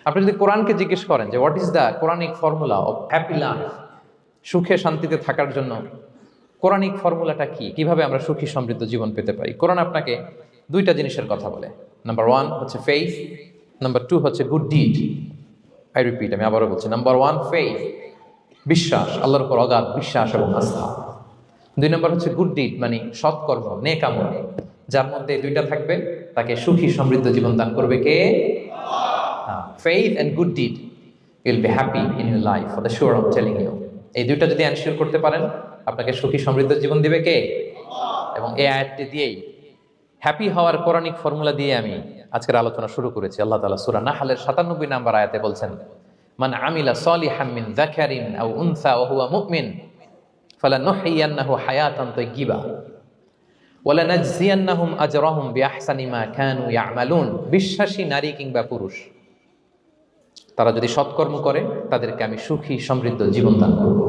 আপনি যদি কোরআনকে জিজ্ঞেস করেন যে what is the Quranic formula of happy life, সুখে শান্তিতে থাকার জন্য কোরআনিক ফর্মুলাটা কি, কিভাবে আমরা সুখী সমৃদ্ধ জীবন পেতে পারি, কোরআন আপনাকে দুইটা জিনিসের কথা বলে। নাম্বার ওয়ান হচ্ছে ফেইথ, নাম্বার টু হচ্ছে গুড ডিড। আই রিপিট, আমি আবারও বলছি, নাম্বার ওয়ান ফেইথ, বিশ্বাস, আল্লাহর উপর অগাধ বিশ্বাস এবং আস্থা। দুই নম্বর হচ্ছে গুড ডিড, মানে সৎকর্ম, নেক আমল। যার মধ্যে এই দুইটা থাকবে তাকে সুখী সমৃদ্ধ জীবন দান করবে কে? Faith and good deed, you will be happy in your life, for the sure I am telling you. এই দুইটা যদি এনশিওর করতে পারেন, আপনাকে সুখী সমৃদ্ধ জীবন দিবে কে? এবং এই আয়াতটি দিয়েই, হ্যাপি হওয়ার কোরআনিক ফর্মুলা দিয়ে আমি আজকের আলোচনা শুরু করেছি। আল্লাহ তাআলা সূরা নাহলের ৯৭ নম্বর আয়াতে বলছেন, মান আমিলা সলিহাম মিন যাকারিন আও উনসা ওয়া হুয়া মুমিন ফালানুহইয়ান্নাহু হায়াতান তাইয়্যিবা ওয়া লানাজজিয়ান্নাহুম আজরাহুম বিআহসানি মা কানু ইয়ামালুন। বিশ্বাসী নারী কিংবা পুরুষ, তারা যদি সৎকর্ম করে তাদেরকে আমি সুখী সমৃদ্ধ জীবন দান করব।